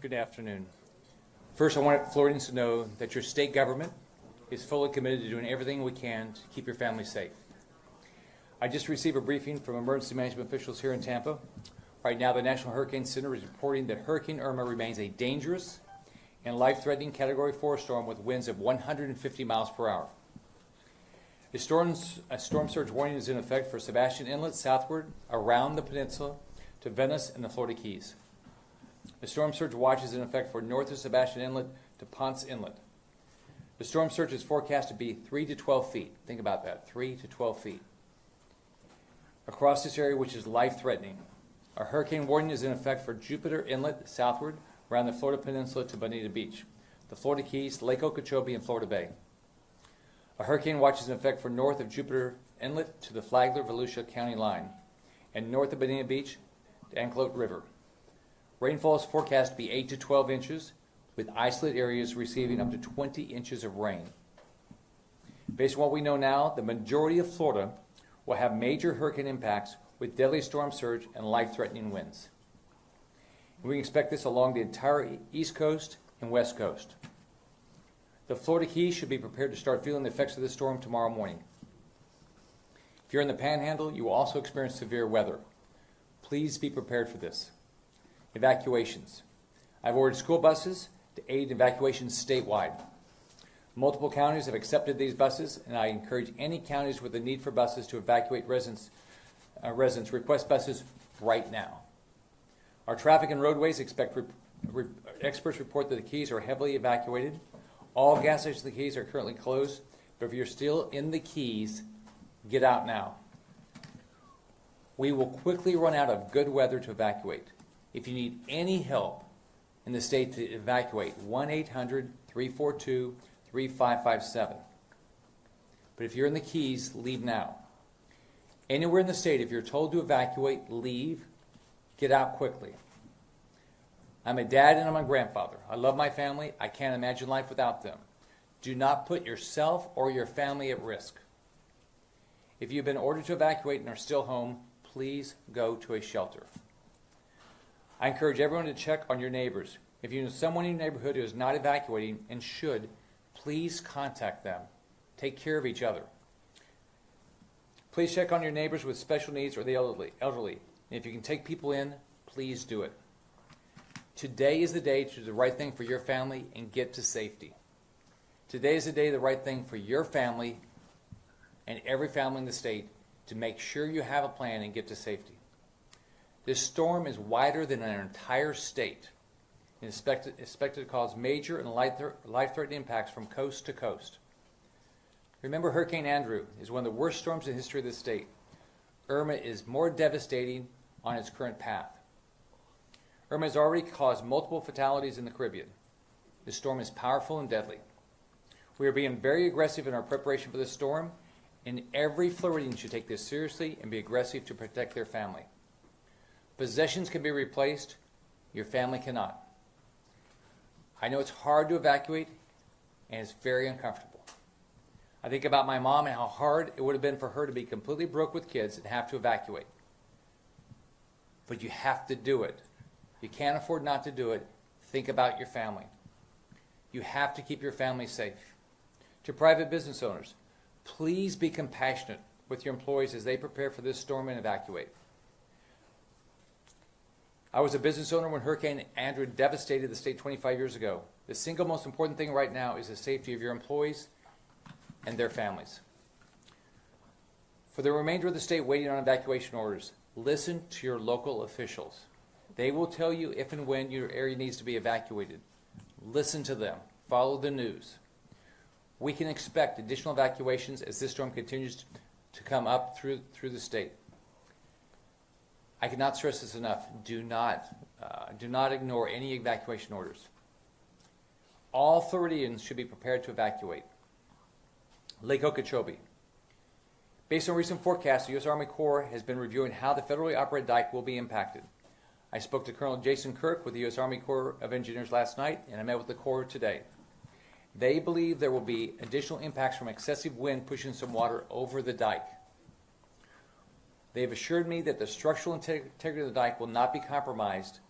Good afternoon. First, I want Floridians to know that your state government is fully committed to doing everything we can to keep your family safe. I just received a briefing from emergency management officials here in Tampa. Right now, the National Hurricane Center is reporting that Hurricane IRMA remains a dangerous and life-threatening Category 4 storm with winds of 150 miles per hour. A storm surge warning is in effect for Sebastian Inlet southward around the peninsula to Venice and the Florida Keys. The storm surge watch is in effect for north of Sebastian Inlet to Ponce Inlet. The storm surge is forecast to be 3 to 12 feet. Think about that, 3 to 12 feet. Across this area, which is life-threatening. A hurricane warning is in effect for Jupiter Inlet southward around the Florida Peninsula to Bonita Beach, the Florida Keys, Lake Okeechobee, and Florida Bay. A hurricane watch is in effect for north of Jupiter Inlet to the Flagler-Volusia County line, and north of Bonita Beach to Anclote River. Rainfall is forecast to be 8 to 12 inches, with isolated areas receiving up to 20 inches of rain. Based on what we know now, the majority of Florida will have major hurricane impacts with deadly storm surge and life-threatening winds. And we can expect this along the entire East Coast and West Coast. The Florida Keys should be prepared to start feeling the effects of this storm tomorrow morning. If you're in the Panhandle, you will also experience severe weather. Please be prepared for this. Evacuations. I've ordered school buses to aid evacuations statewide. Multiple counties have accepted these buses, and I encourage any counties with a need for buses to evacuate residents request buses right now. Our traffic and roadways experts report that the Keys are heavily evacuated. All gas stations in the Keys are currently closed, but if you're still in the Keys, get out now. We will quickly run out of good weather to evacuate. If you need any help in the state to evacuate, 1-800-342-3557. But if you're in the Keys, leave now. Anywhere in the state, if you're told to evacuate, leave, get out quickly. I'm a dad and I'm a grandfather. I love my family. I can't imagine life without them. Do not put yourself or your family at risk. If you've been ordered to evacuate and are still home, please go to a shelter. I encourage everyone to check on your neighbors. If you know someone in your neighborhood who is not evacuating and should, please contact them. Take care of each other. Please check on your neighbors with special needs or the elderly. And if you can take people in, please do it. Today is the day to do the right thing for your family and get to safety. Today is the day the right thing for your family and every family in the state to make sure you have a plan and get to safety. This storm is wider than an entire state and is expected to cause major and life-threatening impacts from coast to coast. Remember, Hurricane Andrew is one of the worst storms in the history of the state. Irma is more devastating on its current path. Irma has already caused multiple fatalities in the Caribbean. This storm is powerful and deadly. We are being very aggressive in our preparation for this storm, and every Floridian should take this seriously and be aggressive to protect their family. Possessions can be replaced, your family cannot. I know it's hard to evacuate, and it's very uncomfortable. I think about my mom and how hard it would have been for her to be completely broke with kids and have to evacuate. But you have to do it. You can't afford not to do it. Think about your family. You have to keep your family safe. To private business owners, please be compassionate with your employees as they prepare for this storm and evacuate. I was a business owner when Hurricane Andrew devastated the state 25 years ago. The single most important thing right now is the safety of your employees and their families. For the remainder of the state waiting on evacuation orders, listen to your local officials. They will tell you if and when your area needs to be evacuated. Listen to them. Follow the news. We can expect additional evacuations as this storm continues to come up through the state. I cannot stress this enough. Do not ignore any evacuation orders. All Floridians should be prepared to evacuate. Lake Okeechobee. Based on recent forecasts, the U.S. Army Corps has been reviewing how the federally operated dike will be impacted. I spoke to Colonel Jason Kirk with the U.S. Army Corps of Engineers last night, and I met with the Corps today. They believe there will be additional impacts from excessive wind pushing some water over the dike. They have assured me that the structural integrity of the dike will not be compromised,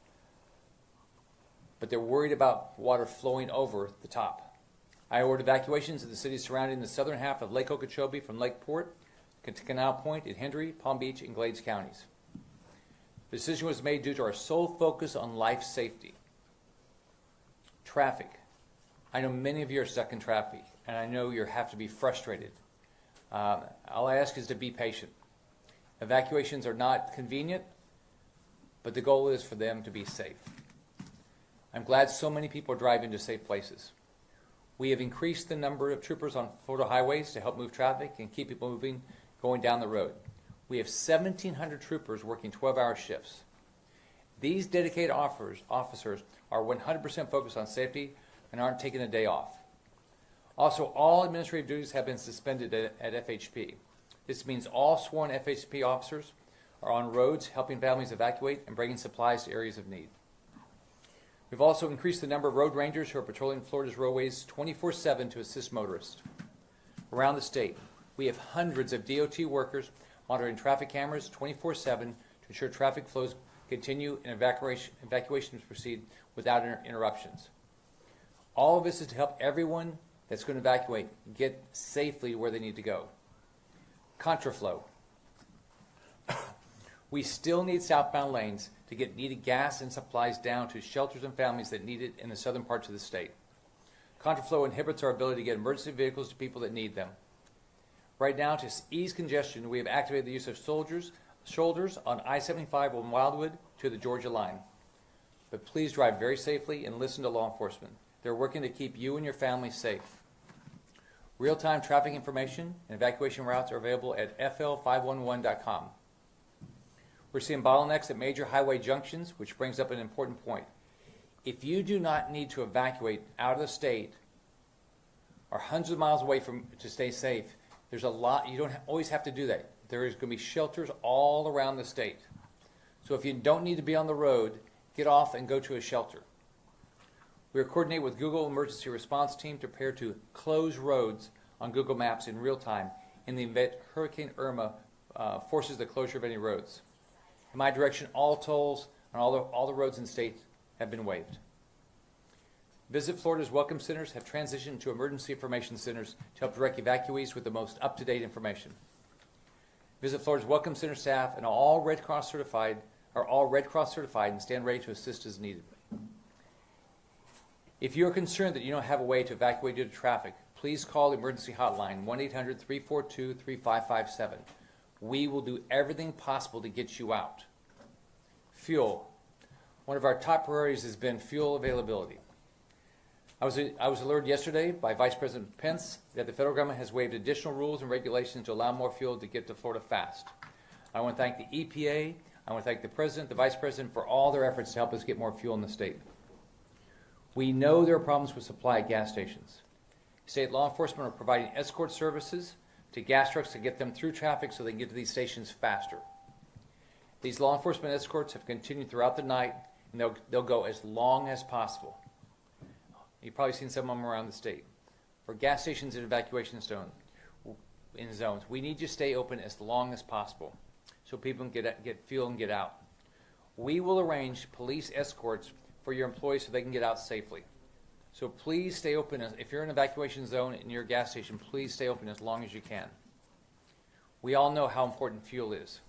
but they're worried about water flowing over the top. I ordered evacuations of the cities surrounding the southern half of Lake Okeechobee from Lakeport to Canal Point in Hendry, Palm Beach, and Glades counties. The decision was made due to our sole focus on life safety. Traffic. I know many of you are stuck in traffic, and I know you have to be frustrated. All I ask is to be patient. Evacuations are not convenient, but the goal is for them to be safe. I'm glad so many people are driving to safe places. We have increased the number of troopers on Florida highways to help move traffic and keep people moving, going down the road. We have 1,700 troopers working 12-hour shifts. These dedicated officers are 100% focused on safety and aren't taking a day off. Also, all administrative duties have been suspended at FHP. This means all sworn FHP officers are on roads helping families evacuate and bringing supplies to areas of need. We've also increased the number of road rangers who are patrolling Florida's roadways 24/7 to assist motorists. Around the state, we have hundreds of DOT workers monitoring traffic cameras 24/7 to ensure traffic flows continue and evacuations proceed without interruptions. All of this is to help everyone that's going to evacuate get safely where they need to go. Contraflow. We still need southbound lanes to get needed gas and supplies down to shelters and families that need it in the southern parts of the state. Contraflow inhibits our ability to get emergency vehicles to people that need them. Right now, to ease congestion, we have activated the use of shoulders on I-75 from Wildwood to the Georgia line. But please drive very safely and listen to law enforcement. They're working to keep you and your family safe. Real-time traffic information and evacuation routes are available at fl511.com. We're seeing bottlenecks at major highway junctions, which brings up an important point. If you do not need to evacuate out of the state or hundreds of miles away to stay safe, there's a lot, you don't always have to do that. There is going to be shelters all around the state. So if you don't need to be on the road, get off and go to a shelter. We are coordinating with Google Emergency Response Team to prepare to close roads on Google Maps in real time in the event Hurricane Irma forces the closure of any roads. In my direction, all tolls on all the roads in the state have been waived. Visit Florida's Welcome Centers have transitioned to emergency information centers to help direct evacuees with the most up-to-date information. Visit Florida's Welcome Center staff and are all Red Cross certified and stand ready to assist as needed. If you are concerned that you don't have a way to evacuate due to traffic, please call the emergency hotline 1-800-342-3557. We will do everything possible to get you out. Fuel. One of our top priorities has been fuel availability. I was alerted yesterday by Vice President Pence that the federal government has waived additional rules and regulations to allow more fuel to get to Florida fast. I want to thank the EPA, I want to thank the President, the Vice President for all their efforts to help us get more fuel in the state. We know there are problems with supply at gas stations. State law enforcement are providing escort services to gas trucks to get them through traffic so they can get to these stations faster. These law enforcement escorts have continued throughout the night, and they'll go as long as possible. You've probably seen some of them around the state. For gas stations and evacuation zones, we need you to stay open as long as possible so people can get fuel and get out. We will arrange police escorts for your employees so they can get out safely. So please stay open. If you're in an evacuation zone in your gas station, please stay open as long as you can. We all know how important fuel is.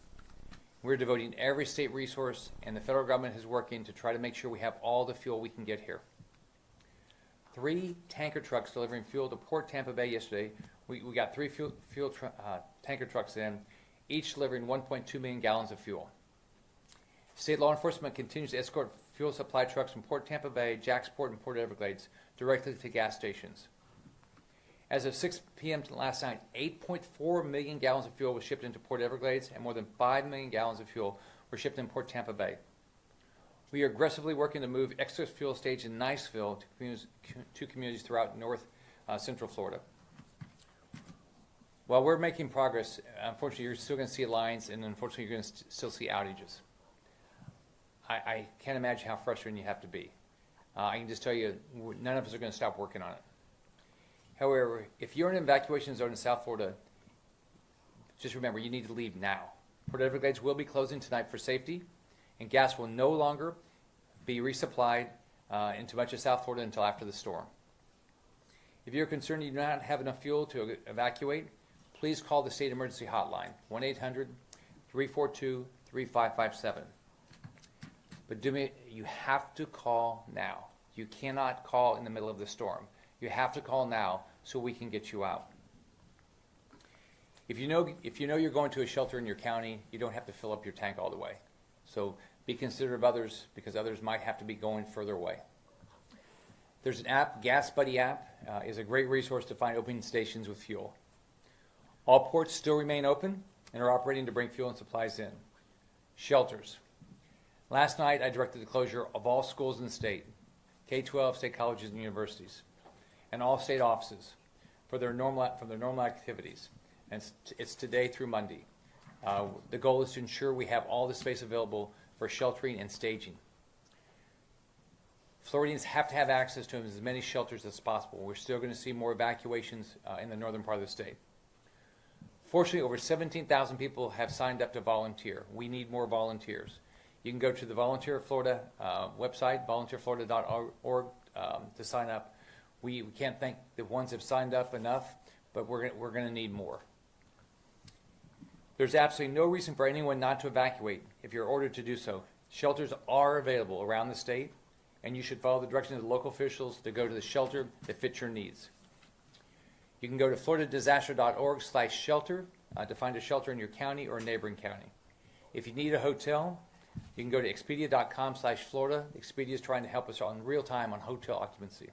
We're devoting every state resource, and the federal government is working to try to make sure we have all the fuel we can get here. 3 tanker trucks delivering fuel to Port Tampa Bay yesterday. We got 3 tanker trucks in, each delivering 1.2 million gallons of fuel. State law enforcement continues to escort fuel supply trucks from Port Tampa Bay, Jacksport, and Port Everglades directly to gas stations. As of 6 p.m. last night, 8.4 million gallons of fuel was shipped into Port Everglades, and more than 5 million gallons of fuel were shipped in Port Tampa Bay. We are aggressively working to move excess fuel stage in Niceville to communities throughout north central Florida. While we're making progress, unfortunately, you're still going to see lines, and unfortunately, you're going to still see outages. I can't imagine how frustrating you have to be. I can just tell you, none of us are going to stop working on it. However, if you're in an evacuation zone in South Florida, just remember, you need to leave now. Port Everglades will be closing tonight for safety, and gas will no longer be resupplied into much of South Florida until after the storm. If you're concerned you do not have enough fuel to evacuate, please call the State Emergency Hotline, 1-800-342-3557. But you have to call now. You cannot call in the middle of the storm. You have to call now so we can get you out. If you know you're going to a shelter in your county, you don't have to fill up your tank all the way. So be considerate of others because others might have to be going further away. There's an app, Gas Buddy app, is a great resource to find opening stations with fuel. All ports still remain open and are operating to bring fuel and supplies in. Shelters. Last night I directed the closure of all schools in the state, K-12 state colleges and universities, and all state offices from their normal activities. And it's today through Monday. The goal is to ensure we have all the space available for sheltering and staging. Floridians have to have access to as many shelters as possible. We're still going to see more evacuations in the northern part of the state. Fortunately, over 17,000 people have signed up to volunteer. We need more volunteers. You can go to the Volunteer Florida website, volunteerflorida.org, to sign up. We can't thank the ones that have signed up enough, but we're going to need more. There's absolutely no reason for anyone not to evacuate if you're ordered to do so. Shelters are available around the state, and you should follow the directions of the local officials to go to the shelter that fits your needs. You can go to floridadisaster.org/shelter to find a shelter in your county or neighboring county. If you need a hotel, you can go to expedia.com/Florida. Expedia is trying to help us in real time on hotel occupancy.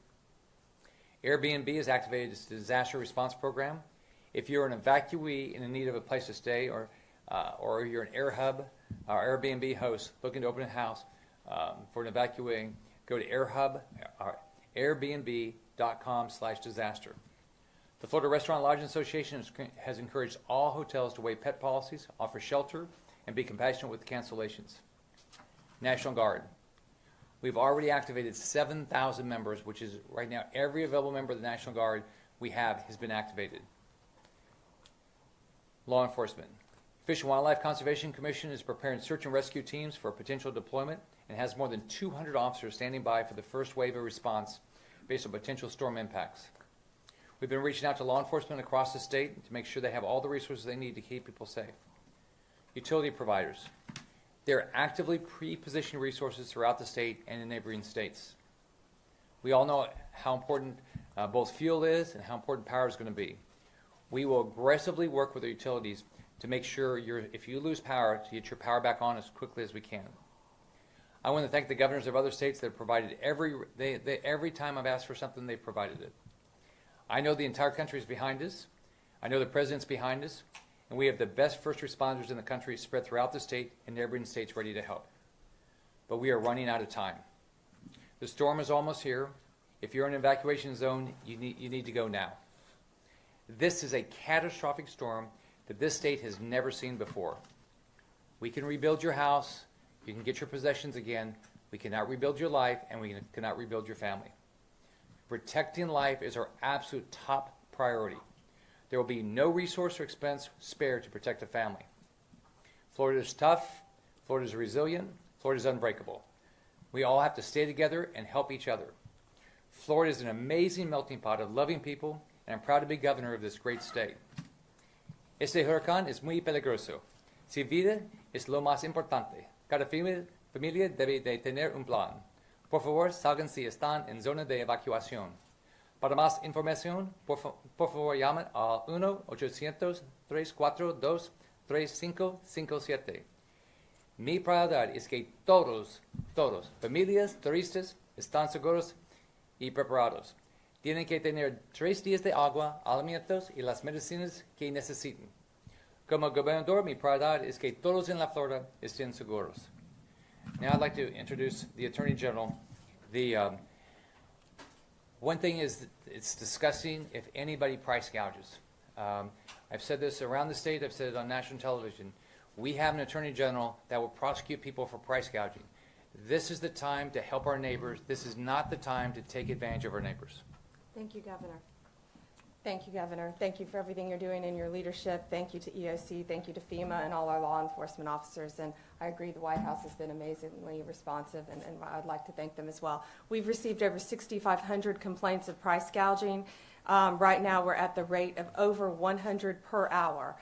Airbnb has activated its disaster response program. If you're an evacuee in need of a place to stay, or you're an Airbnb host looking to open a house for an evacuee, go to airbnb.com/disaster. The Florida Restaurant and Lodging Association has encouraged all hotels to waive pet policies, offer shelter, and be compassionate with cancellations. National Guard. We've already activated 7,000 members, which is right now every available member of the National Guard we have has been activated. Law enforcement. Fish and Wildlife Conservation Commission is preparing search and rescue teams for potential deployment and has more than 200 officers standing by for the first wave of response based on potential storm impacts. We've been reaching out to law enforcement across the state to make sure they have all the resources they need to keep people safe. Utility providers. They're actively pre-positioning resources throughout the state and in neighboring states. We all know how important both fuel is and how important power is going to be. We will aggressively work with the utilities to make sure if you lose power, to get your power back on as quickly as we can. I want to thank the governors of other states that have provided every time I've asked for something, they've provided it. I know the entire country is behind us. I know the president's behind us. And we have the best first responders in the country spread throughout the state and neighboring states ready to help. But we are running out of time. The storm is almost here. If you're in an evacuation zone, you need to go now. This is a catastrophic storm that this state has never seen before. We can rebuild your house. You can get your possessions again. We cannot rebuild your life, and we cannot rebuild your family. Protecting life is our absolute top priority. There will be no resource or expense spared to protect a family. Florida is tough. Florida is resilient. Florida is unbreakable. We all have to stay together and help each other. Florida is an amazing melting pot of loving people, and I'm proud to be governor of this great state. Este huracán es muy peligroso. Su vida es lo más importante. Cada familia debe de tener un plan. Por favor, salgan si están en zona de evacuación. Para más información, por favor llamen al 1-800-342-3557. Mi prioridad es que todos, familias, turistas, están seguros y preparados. Tienen que tener 3 días de agua, alimentos y las medicinas que necesiten. Como gobernador, mi prioridad es que todos en la Florida estén seguros. Now I'd like to introduce the Attorney General. One thing is it's disgusting if anybody price gouges. I've said this around the state. I've said it on national television. We have an Attorney General that will prosecute people for price gouging. This is the time to help our neighbors. This is not the time to take advantage of our neighbors. Thank you, Governor. Thank you, Governor. Thank you for everything you're doing in your leadership. Thank you to EOC. Thank you to FEMA and all our law enforcement officers. And I agree the White House has been amazingly responsive, and I'd like to thank them as well. We've received over 6,500 complaints of price gouging. Right now we're at the rate of over 100 per hour.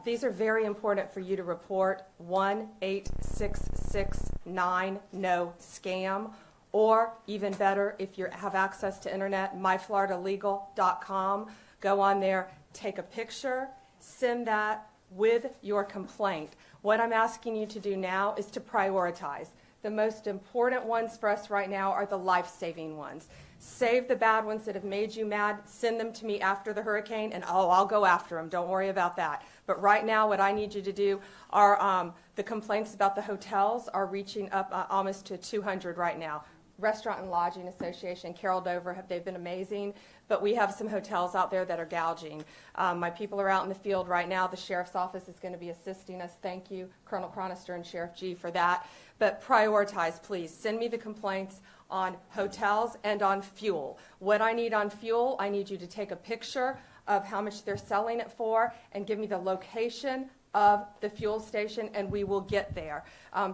These are very important for you to report. 1-866-9-NO-SCAM. Or even better, if you have access to internet, myfloridalegal.com. Go on there, take a picture, send that with your complaint. What I'm asking you to do now is to prioritize. The most important ones for us right now are the life-saving ones. Save the bad ones that have made you mad. Send them to me after the hurricane, and I'll go after them. Don't worry about that. But right now, what I need you to do are the complaints about the hotels are reaching up almost to 200 right now. Restaurant and Lodging Association, Carol Dover, they've been amazing, but we have some hotels out there that are gouging. My people are out in the field right now. The Sheriff's Office is going to be assisting us. Thank you, Colonel Cronister and Sheriff G, for that. But prioritize, please. Send me the complaints on hotels and on fuel. What I need on fuel, I need you to take a picture of how much they're selling it for and give me the location of the fuel station, and we will get there.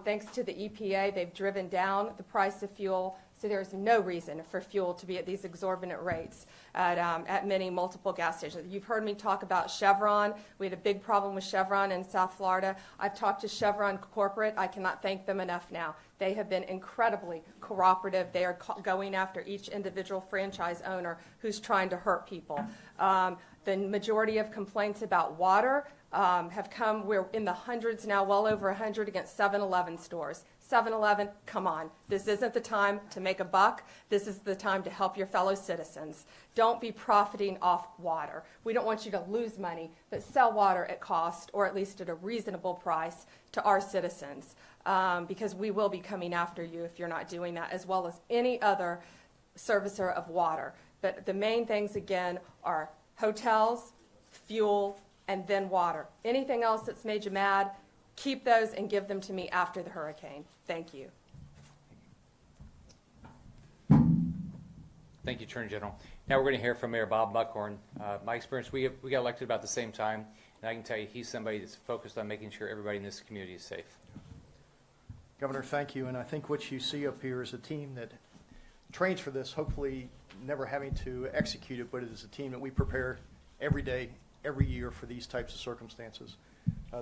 Thanks to the EPA, they've driven down the price of fuel, so there's no reason for fuel to be at these exorbitant rates at many multiple gas stations. You've heard me talk about Chevron. We had a big problem with Chevron in South Florida. I've talked to Chevron corporate. I cannot thank them enough now. They have been incredibly cooperative. They are going after each individual franchise owner who's trying to hurt people. The majority of complaints about water have come, we're in the hundreds now, well over 100 against 7-Eleven stores. 7-Eleven, come on. This isn't the time to make a buck. This is the time to help your fellow citizens. Don't be profiting off water. We don't want you to lose money, but sell water at cost, or at least at a reasonable price to our citizens, because we will be coming after you if you're not doing that, as well as any other servicer of water. But the main things, again, are hotels, fuel, and then water. Anything else that's made you mad, keep those and give them to me after the hurricane. Thank you. Thank you, Attorney General. Now we're going to hear from Mayor Bob Buckhorn. My experience, we got elected about the same time, and I can tell you he's somebody that's focused on making sure everybody in this community is safe. Governor, thank you. And I think what you see up here is a team that trains for this, hopefully never having to execute it, but it is a team that we prepare every day, every year for these types of circumstances.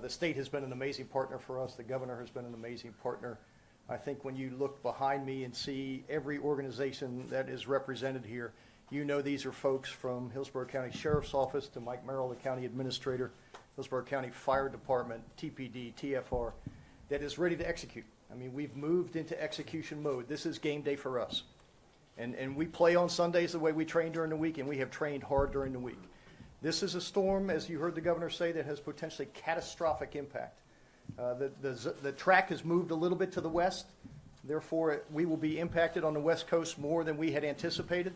The state has been an amazing partner for us. The governor has been an amazing partner. I think when you look behind me and see every organization that is represented here, you know these are folks from Hillsborough County Sheriff's Office to Mike Merrill, the County Administrator, Hillsborough County Fire Department, TPD, TFR, that is ready to execute. I mean, we've moved into execution mode. This is game day for us. And we play on Sundays the way we train during the week, and we have trained hard during the week. This is a storm, as you heard the governor say, that has potentially catastrophic impact. The track has moved a little bit to the west. Therefore, we will be impacted on the west coast more than we had anticipated.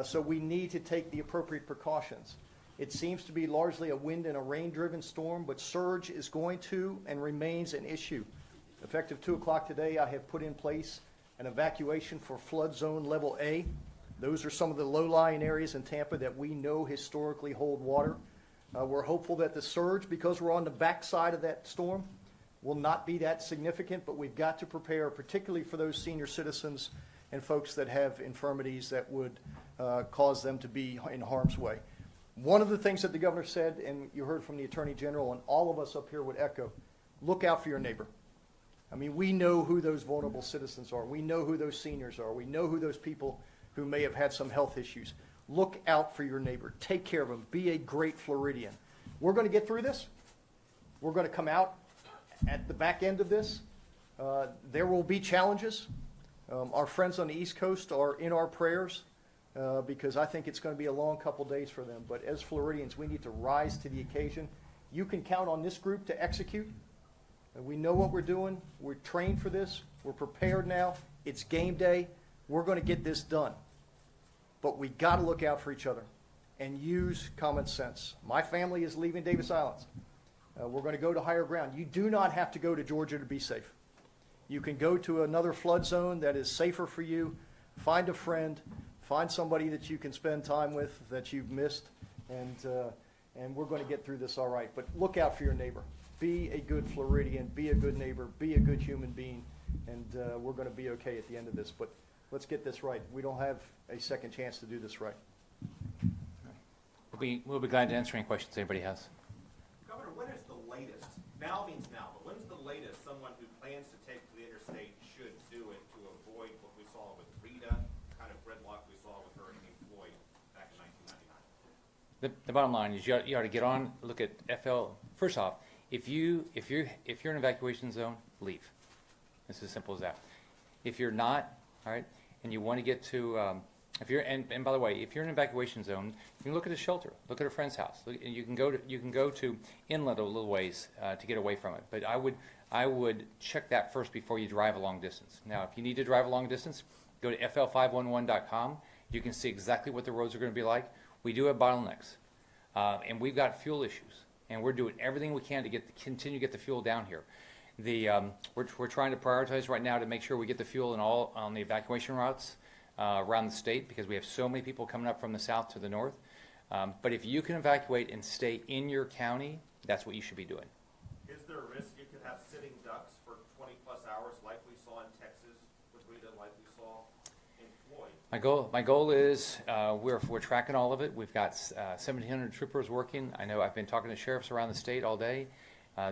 So we need to take the appropriate precautions. It seems to be largely a wind and a rain-driven storm, but surge is going to and remains an issue. Effective 2 o'clock today, I have put in place an evacuation for flood zone level A. Those are some of the low-lying areas in Tampa that we know historically hold water. We're hopeful that the surge, because we're on the backside of that storm, will not be that significant, but we've got to prepare, particularly for those senior citizens and folks that have infirmities that would cause them to be in harm's way. One of the things that the governor said, and you heard from the Attorney General, and all of us up here would echo, look out for your neighbor. I mean, we know who those vulnerable citizens are. We know who those seniors are. We know who those people who may have had some health issues. Look out for your neighbor. Take care of them. Be a great Floridian. We're going to get through this. We're going to come out at the back end of this. There will be challenges. Our friends on the East Coast are in our prayers because I think it's going to be a long couple days for them. But as Floridians, we need to rise to the occasion. You can count on this group to execute. We know what we're doing. We're trained for this. We're prepared now. It's game day. We're going to get this done. But we got to look out for each other and use common sense. My family is leaving Davis Islands. We're going to go to higher ground. You do not have to go to Georgia to be safe. You can go to another flood zone that is safer for you. Find a friend. find somebody that you can spend time with that you've missed, and we're going to get through this all right. But look out for your neighbor. Be a good Floridian. Be a good neighbor. Be a good human being, and we're going to be okay at the end of this. But let's get this right. We don't have a second chance to do this right. We'll be glad to answer any questions anybody has. Governor, when is the latest? Now means now, but when's the latest someone who plans to take to the interstate should do it to avoid what we saw with Rita, kind of gridlock we saw with Hurricane Floyd back in 1999? The bottom line is you ought to get on, look at FL. First off, if you're in an evacuation zone, leave. It's as simple as that. If you're not, all right, and you want to get to, and by the way, if you're in an evacuation zone, you can look at a shelter, look at a friend's house. You can go to inlet a little ways to get away from it. But I would check that first before you drive a long distance. Now, if you need to drive a long distance, go to fl511.com. You can see exactly what the roads are going to be like. We do have bottlenecks, and we've got fuel issues, and we're doing everything we can to continue to get the fuel down here. We're trying to prioritize right now to make sure we get the fuel on the evacuation routes around the state, because we have so many people coming up from the south to the north. But if you can evacuate and stay in your county, that's what you should be doing. Is there a risk you could have sitting ducks for 20-plus hours like we saw in Texas with Rita, like we saw in Floyd? My goal is we're tracking all of it. We've got 1,700 troopers working. I know I've been talking to sheriffs around the state all day.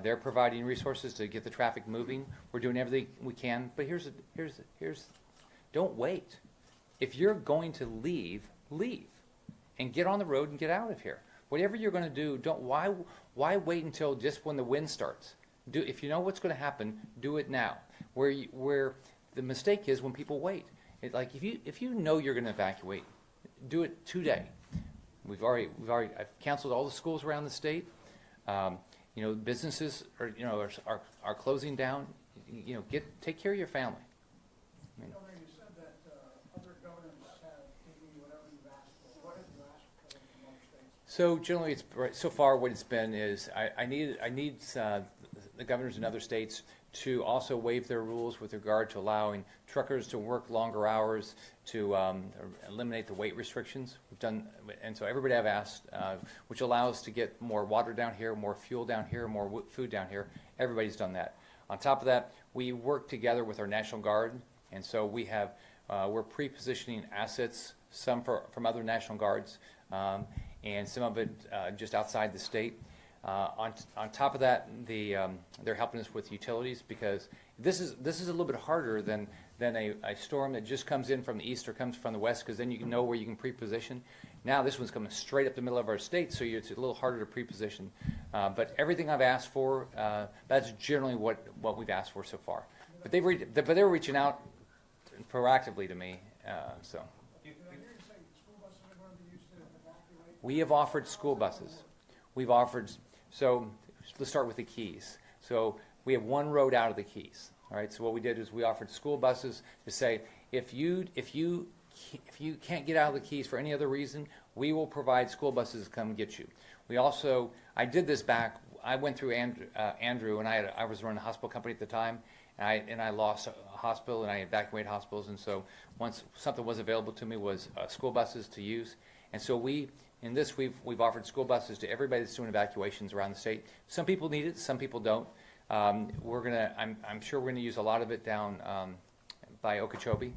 They're providing resources to get the traffic moving. We're doing everything we can. But here's don't wait. If you're going to leave, and get on the road and get out of here. Whatever you're going to do, why wait until just when the wind starts? If you know what's going to happen, do it now. Where the mistake is when people wait. Like if you know you're going to evacuate, do it today. I've canceled all the schools around the state. Businesses are closing down. Take care of your family. I mean, Governor, you said that other governors have given you whatever you've asked for. What have you asked for from other states? so generally, so far what it's been is I need the governors in other states to also waive their rules with regard to allowing truckers to work longer hours, to eliminate the weight restrictions. We've done, and so everybody I've asked, which allows to get more water down here, more fuel down here, more food down here. Everybody's done that. On top of that, we work together with our National Guard, and so we're pre-positioning assets, some from other National Guards, and some of it just outside the state. On top of that, they're helping us with utilities, because this is a little bit harder than a storm that just comes in from the east or comes from the west, because then you can know where you can pre-position. Now this one's coming straight up the middle of our state, so it's a little harder to pre-position. But everything I've asked for, that's generally what we've asked for so far. But they're reaching out proactively to me. So Did I hear you say school buses are going to be used to evacuate? we have offered school buses. We've offered. So let's start with the Keys. So we have one road out of the Keys. All right. So what we did is we offered school buses to say, if you can't get out of the Keys for any other reason, we will provide school buses to come get you. We also, I did this back. I went through Andrew, and I was running a hospital company at the time, and I lost a hospital, and I evacuated hospitals, and so once something was available to me was school buses to use, and so we've offered school buses to everybody that's doing evacuations around the state. Some people need it, some people don't. I'm sure we're gonna use a lot of it down by Okeechobee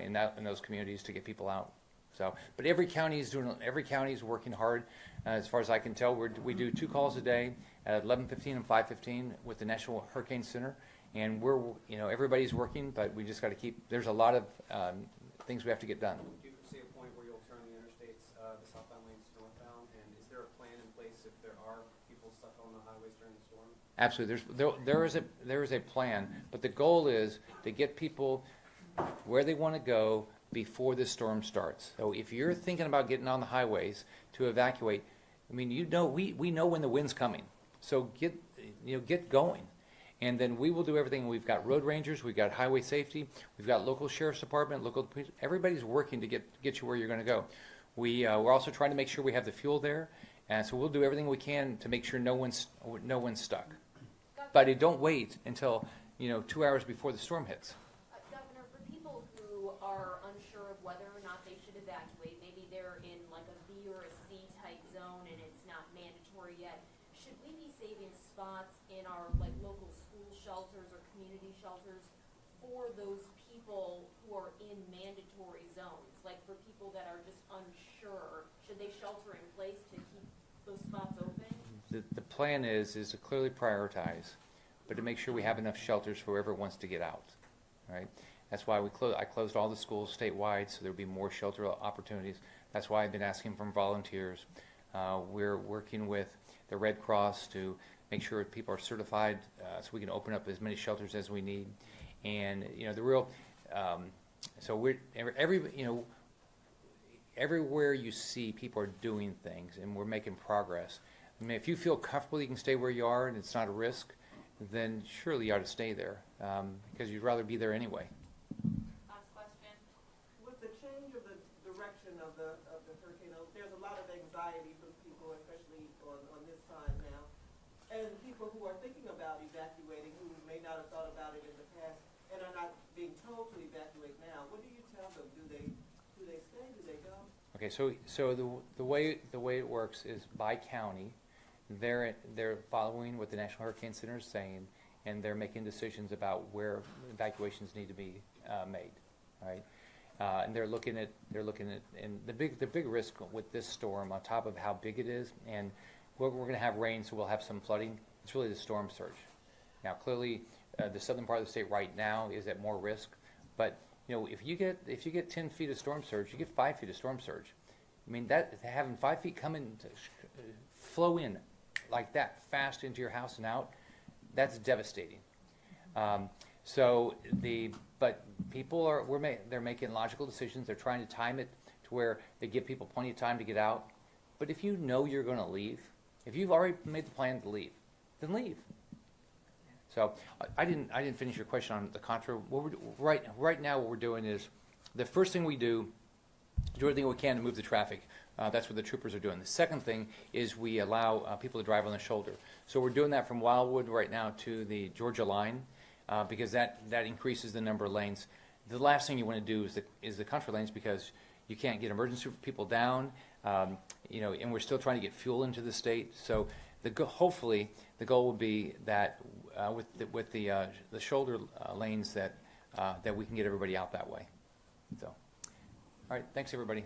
in those communities to get people out. So, but every county is working hard. As far as I can tell, we do 2 calls a day at 11:15 and 5:15 with the National Hurricane Center, and everybody's working, but we just got to keep. There's a lot of things we have to get done. Do you foresee a point where you'll turn the interstates, the southbound lanes to northbound? And is there a plan in place if there are people stuck on the highways during the storm? Absolutely. There is a plan, but the goal is to get people where they want to go before the storm starts. So if you're thinking about getting on the highways to evacuate, I mean, we know when the wind's coming. So get going. And then we will do everything. We've got road rangers, we've got highway safety, we've got local sheriff's department, local police. Everybody's working to get you where you're going to go. We're also trying to make sure we have the fuel there, and so we'll do everything we can to make sure no one's stuck. But don't wait until 2 hours before the storm hits. Governor, for people who are unsure of whether or not they should evacuate, maybe they're in like a B or a C type zone and it's not mandatory yet, should we be saving spots in our like local school shelters or community shelters for those people who are in mandatory zones? Like for people that are just unsure, should they shelter in place to keep those spots open? The plan is to clearly prioritize, but to make sure we have enough shelters for whoever wants to get out, right? That's why I closed all the schools statewide, so there'll be more shelter opportunities. That's why I've been asking from volunteers. We're working with the Red Cross to make sure people are certified, so we can open up as many shelters as we need. And so everywhere you see people are doing things, and we're making progress. I mean, if you feel comfortable you can stay where you are and it's not a risk, then surely you ought to stay there, because you'd rather be there anyway. Last question. With the change of the direction of the hurricane, there's a lot of anxiety from people, especially on this side now, and people who are thinking about evacuating, who may not have thought about it in the past, and are not being told to evacuate now. What do you tell them? Do they stay? Do they go? Okay, so the way it works is by county. They're following what the National Hurricane Center is saying, and they're making decisions about where evacuations need to be made, right? And they're looking at and the big risk with this storm, on top of how big it is, and we're going to have rain, so we'll have some flooding. It's really the storm surge. Now, clearly, the southern part of the state right now is at more risk, but if you get 10 feet of storm surge, you get 5 feet of storm surge. I mean, that having 5 feet come in, flow in like that fast into your house and out, that's devastating. But people they're making logical decisions. They're trying to time it to where they give people plenty of time to get out. But if you know you're going to leave, if you've already made the plan to leave, then leave. So I didn't finish your question on the Contra. Right now, what we're doing is the first thing we do everything we can to move the traffic. That's what the troopers are doing. The second thing is we allow people to drive on the shoulder. So we're doing that from Wildwood right now to the Georgia line because that increases the number of lanes. The last thing you want to do is the country lanes because you can't get emergency people down, and we're still trying to get fuel into the state. So hopefully the goal will be that with the shoulder lanes that we can get everybody out that way. So, all right, thanks everybody.